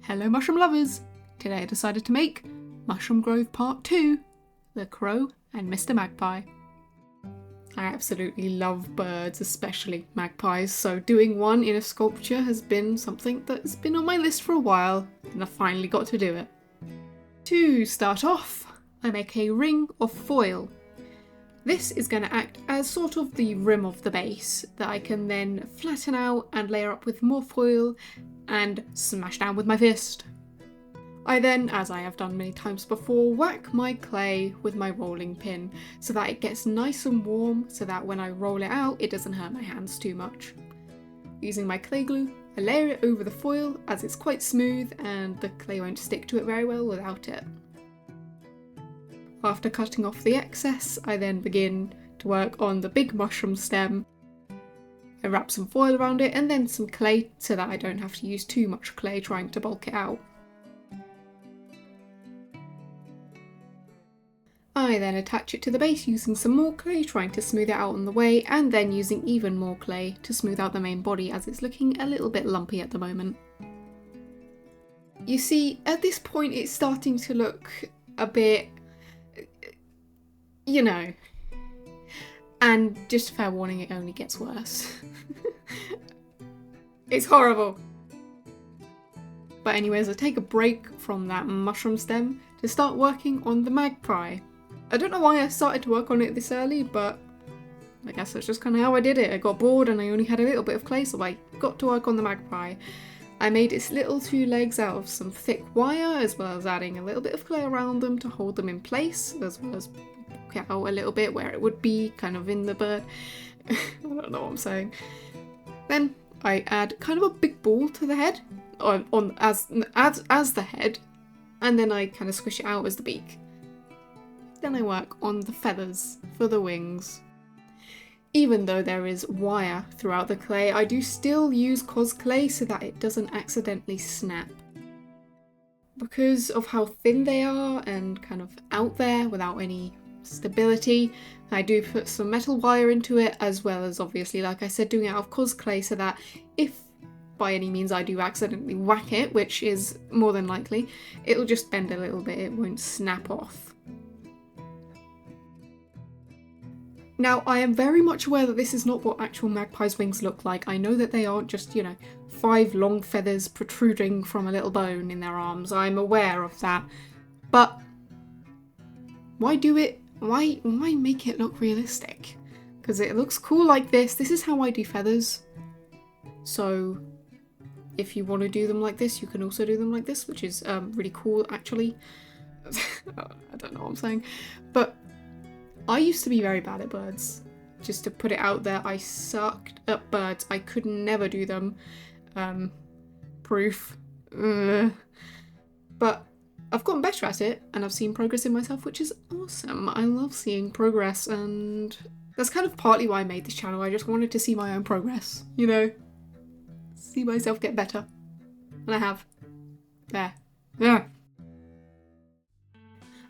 Hello mushroom lovers! Today I decided to make Mushroom Grove Part 2, The Crow and Mr. Magpie. I absolutely love birds, especially magpies, so doing one in a sculpture has been something that's been on my list for a while, and I finally got to do it. To start off, I make a ring of foil. This is going to act as sort of the rim of the base that I can then flatten out and layer up with more foil and smash down with my fist. I then, as I have done many times before, whack my clay with my rolling pin so that it gets nice and warm so that when I roll it out it doesn't hurt my hands too much. Using my clay glue, I layer it over the foil as it's quite smooth and the clay won't stick to it very well without it. After cutting off the excess, I then begin to work on the big mushroom stem. I wrap some foil around it and then some clay so that I don't have to use too much clay trying to bulk it out. I then attach it to the base using some more clay, trying to smooth it out on the way, and then using even more clay to smooth out the main body as it's looking a little bit lumpy at the moment. You see, at this point it's starting to look a bit, you know, and just fair warning, it only gets worse. It's horrible. But anyways, I take a break from that mushroom stem to start working on the magpie. I don't know why I started to work on it this early, but I guess that's just kind of how I did it. I got bored and I only had a little bit of clay, so I got to work on the magpie. I made its little two legs out of some thick wire, as well as adding a little bit of clay around them to hold them in place, as well as poke it out a little bit where it would be kind of in the bird. I don't know what I'm saying. Then I add kind of a big ball to the head, as the head, and then I kind of squish it out as the beak. Then I work on the feathers for the wings. Even though there is wire throughout the clay, I do still use cos clay so that it doesn't accidentally snap. Because of how thin they are and kind of out there without any stability, I do put some metal wire into it, as well as obviously, like I said, doing it out of cos clay so that if by any means I do accidentally whack it, which is more than likely, it'll just bend a little bit, it won't snap off. Now, I am very much aware that this is not what actual magpie's wings look like. I know that they aren't just, 5 long feathers protruding from a little bone in their arms. I'm aware of that. But why do it? Why make it look realistic? Because it looks cool like this. This is how I do feathers. So if you want to do them like this, you can also do them like this, which is really cool, actually. I don't know what I'm saying. But I used to be very bad at birds. Just to put it out there, I sucked at birds. I could never do them. Proof. But I've gotten better at it, and I've seen progress in myself, which is awesome. I love seeing progress, and that's kind of partly why I made this channel. I just wanted to see my own progress, see myself get better. And I have. There. Yeah.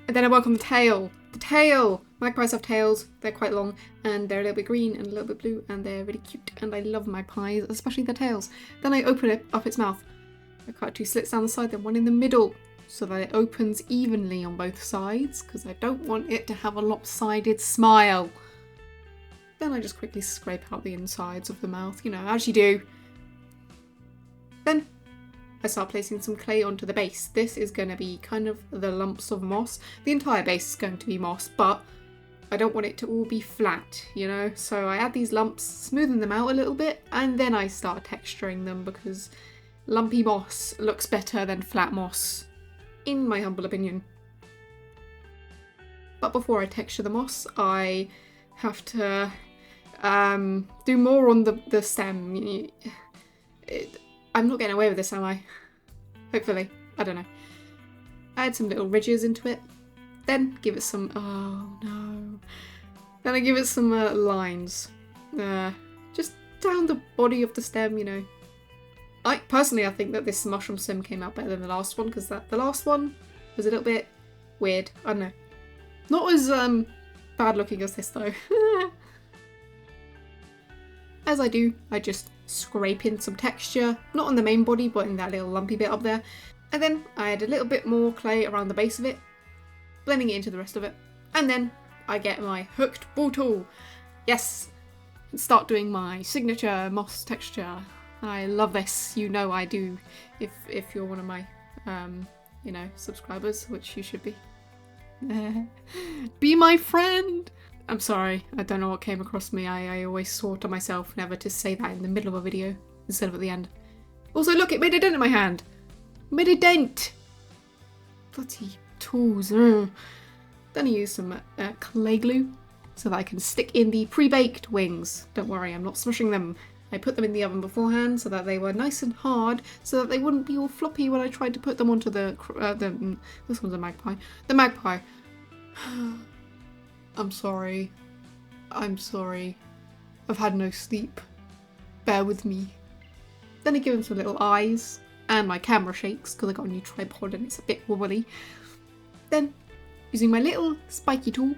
And then I work on the tail. The tail! Magpies have tails, they're quite long, and they're a little bit green and a little bit blue, and they're really cute, and I love magpies, especially their tails. Then I open up its mouth. I cut 2 slits down the side, then one in the middle, so that it opens evenly on both sides, because I don't want it to have a lopsided smile. Then I just quickly scrape out the insides of the mouth, as you do. Then I start placing some clay onto the base. This is going to be kind of the lumps of moss. The entire base is going to be moss, but I don't want it to all be flat, So I add these lumps, smoothen them out a little bit, and then I start texturing them because lumpy moss looks better than flat moss, in my humble opinion. But before I texture the moss, I have to do more on the stem. I'm not getting away with this, am I? Hopefully. I don't know. Add some little ridges into it. Then give it some... oh no. Then I give it some lines. Just down the body of the stem, I think that this mushroom stem came out better than the last one, because the last one was a little bit weird. I don't know. Not as bad looking as this though. As I do, I just scrape in some texture, not on the main body, but in that little lumpy bit up there. And then I add a little bit more clay around the base of it, blending it into the rest of it. And then I get my hooked ball tool. Yes! And start doing my signature moss texture. I love this. You know I do. If you're one of my, you know, subscribers, which you should be. Be my friend! I'm sorry, I don't know what came across me. I always swore to myself never to say that in the middle of a video instead of at the end. Also, look, it made a dent in my hand. Made a dent! Bloody tools. Then I use some clay glue so that I can stick in the pre-baked wings. Don't worry, I'm not smushing them. I put them in the oven beforehand so that they were nice and hard, so that they wouldn't be all floppy when I tried to put them onto the this one's a magpie. The magpie. I'm sorry. I'm sorry. I've had no sleep. Bear with me. Then I give them some little eyes, and my camera shakes because I got a new tripod and it's a bit wobbly. Then, using my little spiky tool,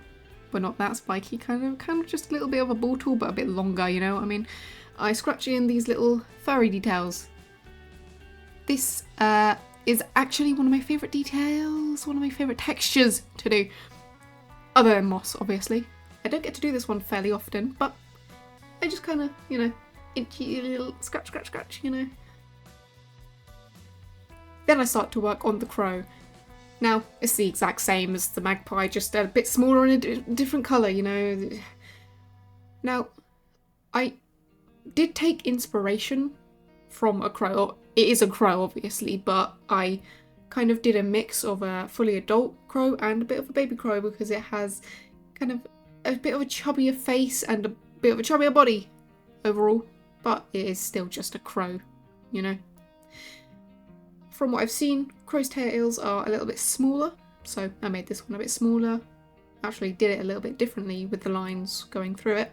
but not that spiky, kind of just a little bit of a ball tool, but a bit longer, you know what I mean? I scratch in these little furry details. This is actually one of my favourite details, one of my favourite textures to do. Other than moss, obviously. I don't get to do this one fairly often, but I just kind of, you know, itchy little scratch, scratch, scratch, you know. Then I start to work on the crow. Now, it's the exact same as the magpie, just a bit smaller and a different colour, you know. Now, I did take inspiration from a crow. Or it is a crow, obviously, but I kind of did a mix of a fully adult crow and a bit of a baby crow because it has kind of a bit of a chubbier face and a bit of a chubbier body overall, but it is still just a crow, you know. From what I've seen, crow's tails are a little bit smaller, so I made this one a bit smaller. Actually did it a little bit differently with the lines going through it.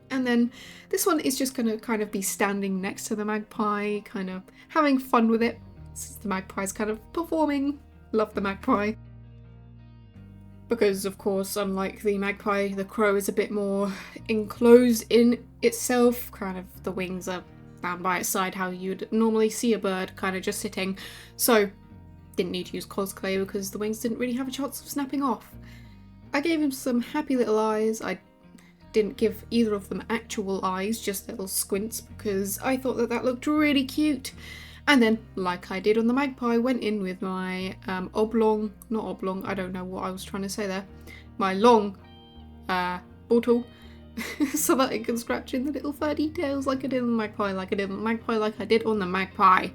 And then this one is just going to kind of be standing next to the magpie, kind of having fun with it. The magpie's kind of performing. Love the magpie. Because, of course, unlike the magpie, the crow is a bit more enclosed in itself. Kind of the wings are down by its side, how you'd normally see a bird kind of just sitting. So, didn't need to use cos clay because the wings didn't really have a chance of snapping off. I gave him some happy little eyes. I didn't give either of them actual eyes, just little squints, because I thought that looked really cute. And then, like I did on the magpie, went in with my oblong, not oblong, I don't know what I was trying to say there, my long ball tool, so that it can scratch in the little fur details like I did on the magpie, like I did on the magpie, like I did on the magpie.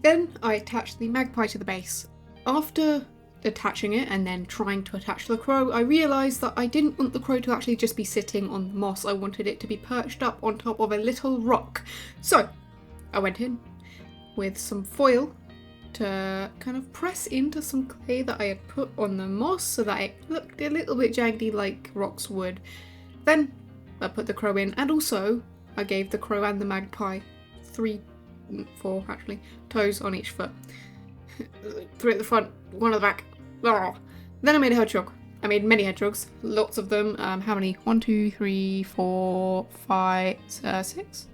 Then I attached the magpie to the base. After attaching it and then trying to attach the crow, I realised that I didn't want the crow to actually just be sitting on the moss. I wanted it to be perched up on top of a little rock. So I went in with some foil to kind of press into some clay that I had put on the moss so that it looked a little bit jaggedy like rocks would. Then I put the crow in, and also I gave the crow and the magpie four actually, toes on each foot. 3 at the front, 1 at the back. Oh. Then I made a hedgehog. I made many hedgehogs, lots of them. How many? 1, 2, 3, 4, 5, 6?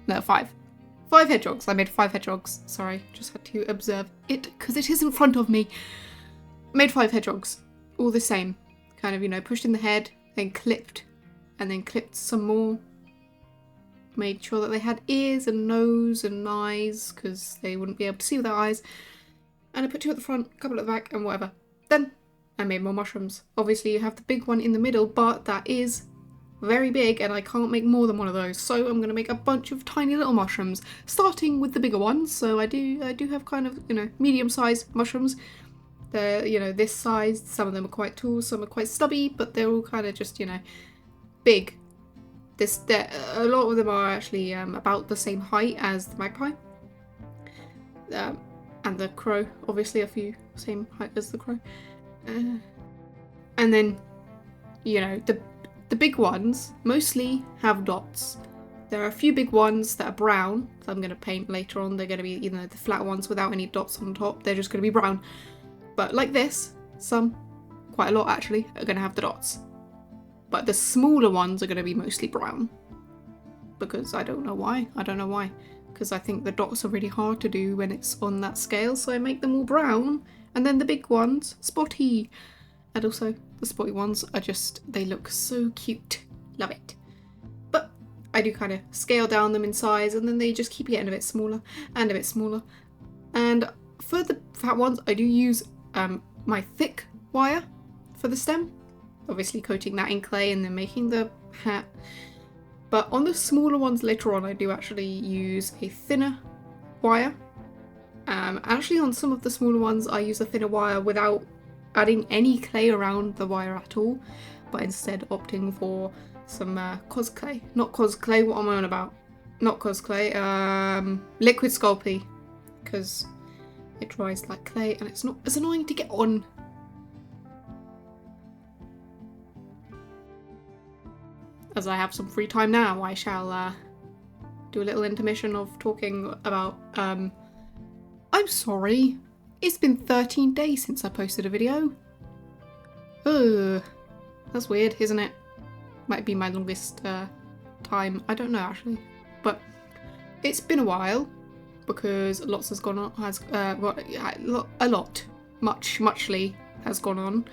No, 5. 5 hedgehogs. I made 5 hedgehogs. Sorry, just had to observe it because it is in front of me. Made 5 hedgehogs, all the same. Kind of, you know, pushed in the head, then clipped, and then clipped some more. Made sure that they had ears and nose and eyes because they wouldn't be able to see with their eyes. And I put 2 at the front, a couple at the back, and whatever. Then I made more mushrooms. Obviously you have the big one in the middle, but that is very big and I can't make more than one of those. So I'm going to make a bunch of tiny little mushrooms, starting with the bigger ones. So I do have kind of, you know, medium-sized mushrooms. They're, you know, this size. Some of them are quite tall, some are quite stubby, but they're all kind of just, you know, big. A lot of them are actually about the same height as the magpie. And the crow, obviously a few same height as the crow. And then, you know, the big ones mostly have dots. There are a few big ones that are brown, that I'm going to paint later on. They're going to be, you know, the flat ones without any dots on top. They're just going to be brown. But like this, some, quite a lot actually, are going to have the dots. But the smaller ones are going to be mostly brown. Because I don't know why. because I think the dots are really hard to do when it's on that scale, so I make them all brown, and then the big ones spotty, and also the spotty ones are just, they look so cute. Love it. But I do kind of scale down them in size, and then they just keep getting a bit smaller and a bit smaller. And for the fat ones, I do use my thick wire for the stem, obviously coating that in clay and then making the hat. But on the smaller ones later on, I do actually use a thinner wire. Actually on some of the smaller ones, I use a thinner wire without adding any clay around the wire at all, but instead opting for some cos clay. Not cos clay, what am I on about? Not cos clay, liquid Sculpey, because it dries like clay and it's not as annoying to get on. As I have some free time now, I shall do a little intermission of talking about, I'm sorry, it's been 13 days since I posted a video. Ugh, that's weird, isn't it? Might be my longest time, I don't know actually. But it's been a while, because lots has gone on, muchly has gone on.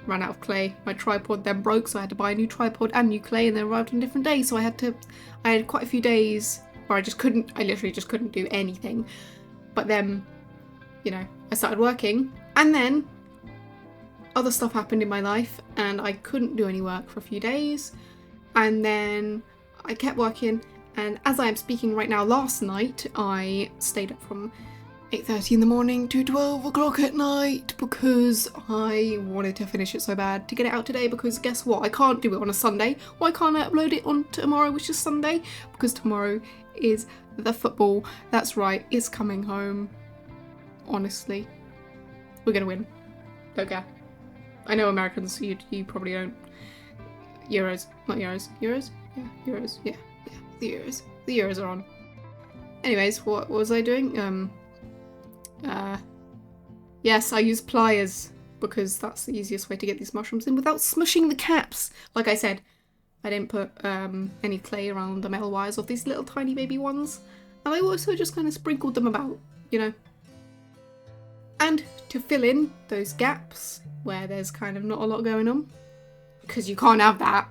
Ran out of clay. My tripod then broke, so I had to buy a new tripod and new clay, and they arrived on different days, so I had quite a few days where I literally just couldn't do anything. But then, you know, I started working, and then other stuff happened in my life, and I couldn't do any work for a few days, and then I kept working, and as I am speaking right now, last night I stayed up from 8:30 in the morning to 12 o'clock at night because I wanted to finish it so bad to get it out today, because guess what? I can't do it on a Sunday. Why can't I upload it on tomorrow, which is Sunday? Because tomorrow is the football. That's right, it's coming home. Honestly, we're gonna win. Don't care. I know Americans, you probably don't. Euros, not Euros. Euros? Yeah, Euros. Yeah, the Euros. The Euros are on. Anyways, what was I doing? Yes, I use pliers because that's the easiest way to get these mushrooms in without smushing the caps. Like I said, I didn't put any clay around the metal wires of these little tiny baby ones. And I also just kind of sprinkled them about, you know. And to fill in those gaps where there's kind of not a lot going on, because you can't have that,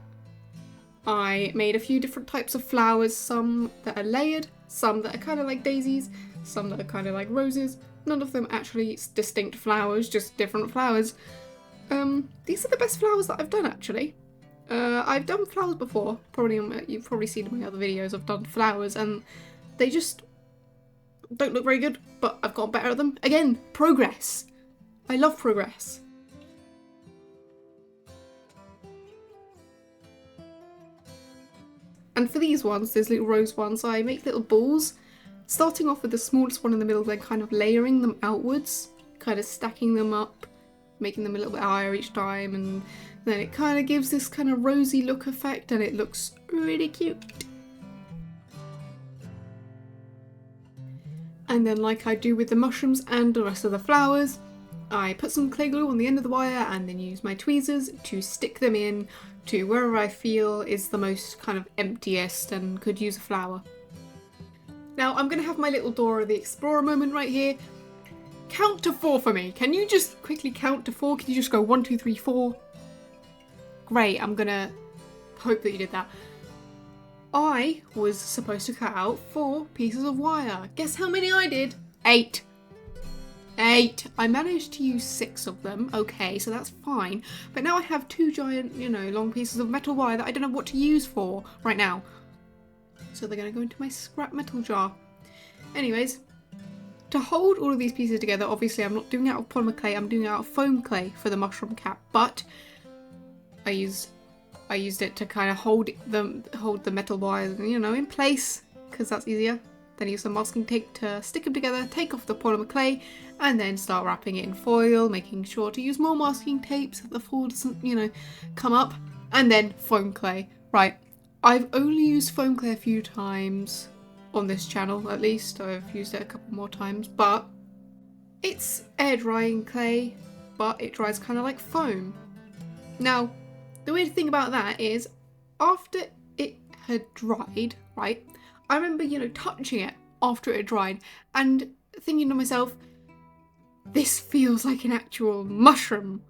I made a few different types of flowers, some that are layered, some that are kind of like daisies, some that are kind of like roses. None of them actually distinct flowers, just different flowers. These are the best flowers that I've done actually. I've done flowers before, you've probably seen in my other videos I've done flowers, and they just don't look very good, but I've got better at them. Again, progress. I love progress. And for these ones, these little rose ones, I make little balls, starting off with the smallest one in the middle, then kind of layering them outwards, kind of stacking them up, making them a little bit higher each time, and then it kind of gives this kind of rosy look effect, and it looks really cute. And then, like I do with the mushrooms and the rest of the flowers, I put some clay glue on the end of the wire and then use my tweezers to stick them in to wherever I feel is the most kind of emptiest and could use a flower. Now I'm going to have my little Dora the Explorer moment right here. Count to 4 for me. Can you just quickly count to 4? Can you just go 1, 2, 3, 4? Great, I'm going to hope that you did that. I was supposed to cut out 4 pieces of wire. Guess how many I did? 8. 8. I managed to use 6 of them. Okay, so that's fine. But now I have 2 giant, you know, long pieces of metal wire that I don't know what to use for right now. So they're going to go into my scrap metal jar. Anyways, to hold all of these pieces together, obviously I'm not doing it out of polymer clay, I'm doing it out of foam clay for the mushroom cap, but I used it to kind of hold the metal wires, you know, in place, because that's easier. Then use some masking tape to stick them together, take off the polymer clay, and then start wrapping it in foil, making sure to use more masking tape so the foil doesn't, you know, come up. And then foam clay. Right, I've only used foam clay a few times on this channel, at least. I've used it a couple more times, but it's air drying clay, but it dries kind of like foam. Now, the weird thing about that is, after it had dried, right, I remember, you know, touching it after it had dried and thinking to myself, this feels like an actual mushroom.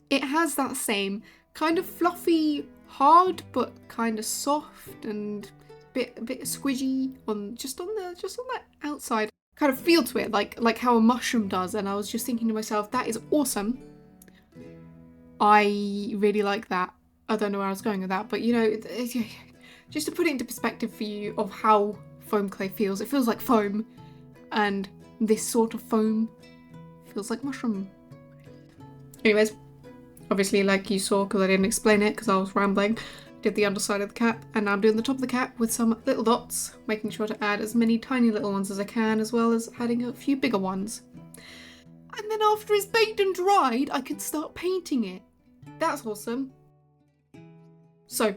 It has that same kind of fluffy, hard, but kind of soft and a bit squidgy on that outside kind of feel to it, like how a mushroom does. And I was just thinking to myself, that is awesome. I really like that. I don't know where I was going with that, but you know, just to put it into perspective for you of how foam clay feels. It feels like foam, and this sort of foam feels like mushroom. Anyways, obviously, like you saw, because I didn't explain it because I was rambling, I did the underside of the cap, and now I'm doing the top of the cap with some little dots, making sure to add as many tiny little ones as I can, as well as adding a few bigger ones. And then after it's baked and dried, I could start painting it. That's awesome. So,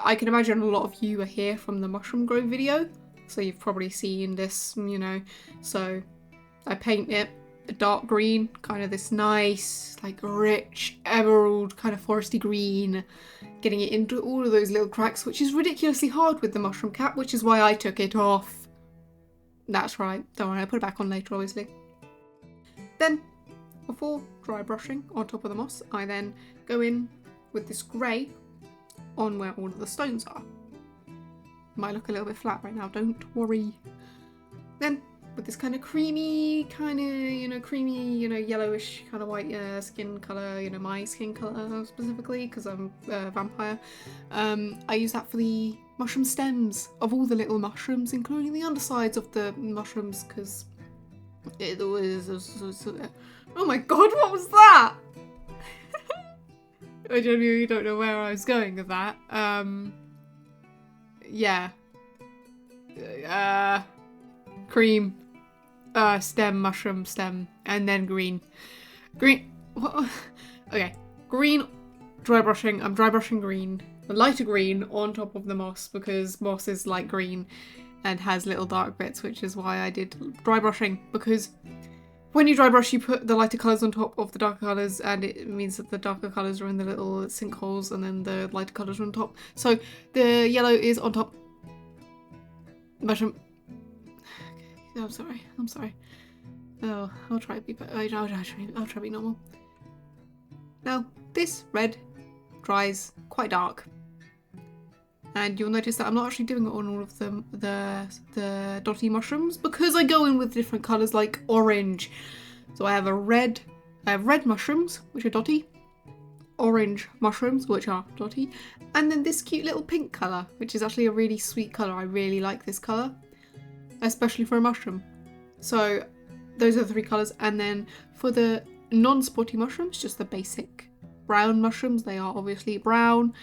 I can imagine a lot of you are here from the mushroom grow video, so you've probably seen this, you know. So, I paint it a dark green, kind of this nice, like rich emerald kind of foresty green, getting it into all of those little cracks, which is ridiculously hard with the mushroom cap, which is why I took it off. That's right, don't worry, I'll put it back on later, obviously. Then, before dry brushing on top of the moss, I then go in with this grey on where all of the stones are. Might look a little bit flat right now, don't worry. Then, with this kind of creamy, yellowish kind of white skin colour, you know, my skin colour specifically, because I'm a vampire, I use that for the mushroom stems of all the little mushrooms, including the undersides of the mushrooms, because it was... Oh my god, what was that? I genuinely don't know where I was going with that. Yeah. Cream. Stem, mushroom, stem, and then green. Green. What? Okay. Green, dry brushing. I'm dry brushing green. A lighter green on top of the moss, because moss is light green and has little dark bits, which is why I did dry brushing, because when you dry brush, you put the lighter colours on top of the darker colours, and it means that the darker colours are in the little sinkholes, and then the lighter colours are on top. So the yellow is on top. Mushroom. Okay, I'm sorry. Oh, I'll try to be better. I'll try to be normal. Now, this red dries quite dark. And you'll notice that I'm not actually doing it on all of the dotty mushrooms, because I go in with different colours like orange. So I have red mushrooms, which are dotty, orange mushrooms, which are dotty, and then this cute little pink colour, which is actually a really sweet colour. I really like this colour, especially for a mushroom. So those are the three colours. And then for the non-spotty mushrooms, just the basic brown mushrooms, they are obviously brown.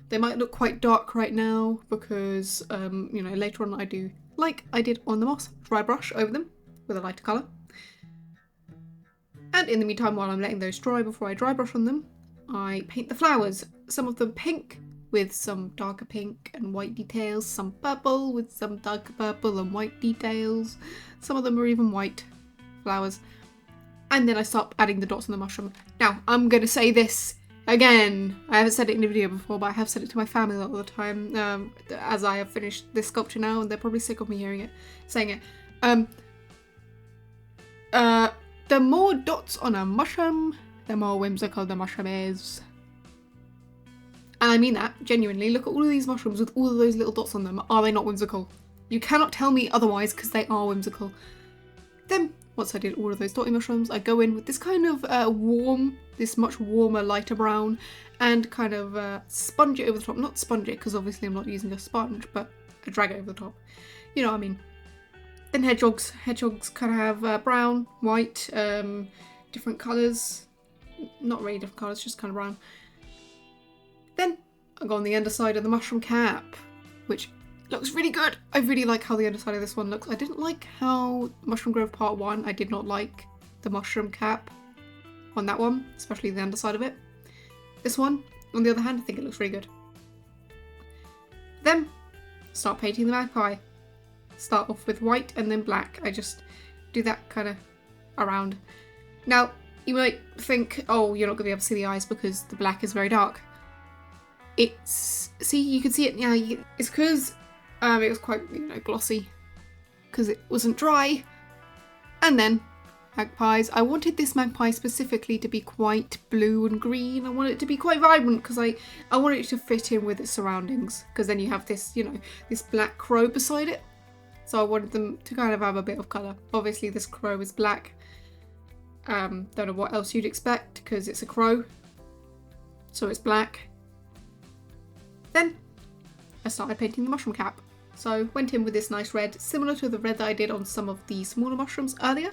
They might look quite dark right now because, you know, later on I do, like I did on the moss, dry brush over them with a lighter colour. And in the meantime, while I'm letting those dry before I dry brush on them, I paint the flowers. Some of them pink with some darker pink and white details, some purple with some darker purple and white details. Some of them are even white flowers. And then I start adding the dots on the mushroom. Now, I'm going to say this again. I haven't said it in a video before, but I have said it to my family a lot of the time, as I have finished this sculpture now, and they're probably sick of me hearing it, saying it. The more dots on a mushroom, the more whimsical the mushroom is. And I mean that, genuinely. Look at all of these mushrooms with all of those little dots on them. Are they not whimsical? You cannot tell me otherwise, because they are whimsical. Then, once I did all of those dotty mushrooms, I go in with this kind of this much warmer, lighter brown, and kind of sponge it over the top. Not sponge it, because obviously I'm not using a sponge, but I drag it over the top. You know what I mean. Then hedgehogs. Hedgehogs kind of have brown, white, different colours. Not really different colours, just kind of brown. Then I go on the underside of the mushroom cap, which looks really good. I really like how the underside of this one looks. I didn't like how Mushroom Grove Part 1, I did not like the mushroom cap on that one, especially the underside of it. This one, on the other hand, I think it looks really good. Then, start painting the magpie. Start off with white and then black. I just do that kind of around. Now, you might think, oh, you're not going to be able to see the eyes because the black is very dark. See, you can see it now. It's because It was quite, glossy because it wasn't dry. And then magpies. I wanted this magpie specifically to be quite blue and green. I wanted it to be quite vibrant because I wanted it to fit in with its surroundings, because then you have this, this black crow beside it. So I wanted them to kind of have a bit of colour. Obviously this crow is black. Don't know what else you'd expect because it's a crow. So it's black. Then I started painting the mushroom cap. So went in with this nice red, similar to the red that I did on some of the smaller mushrooms earlier.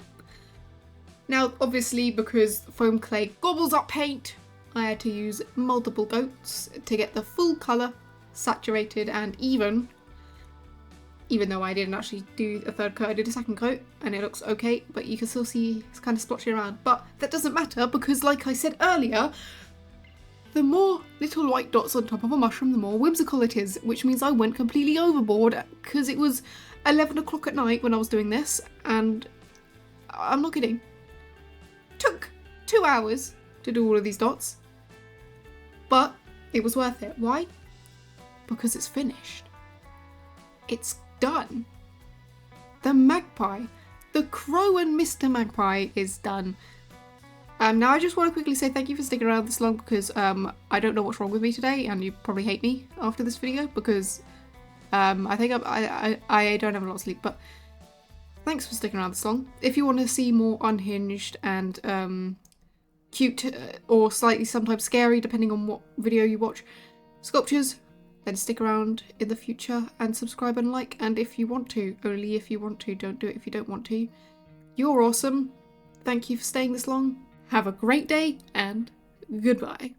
Now, obviously, because foam clay gobbles up paint, I had to use multiple coats to get the full colour saturated and even though I didn't actually do a third coat, I did a second coat and it looks okay, but you can still see it's kind of splotchy around. But that doesn't matter because, like I said earlier, the more little white dots on top of a mushroom, the more whimsical it is, which means I went completely overboard because it was 11 o'clock at night when I was doing this, and I'm not kidding. Took 2 hours to do all of these dots, but it was worth it. Why? Because it's finished. It's done. The magpie, the Crow and Mr. Magpie is done. Now I just want to quickly say thank you for sticking around this long because I don't know what's wrong with me today, and you probably hate me after this video because I think I don't have a lot of sleep, but thanks for sticking around this long. If you want to see more unhinged and cute or slightly sometimes scary, depending on what video you watch, sculptures, then stick around in the future and subscribe and like. And if you want to, only if you want to, don't do it if you don't want to. You're awesome. Thank you for staying this long. Have a great day and goodbye.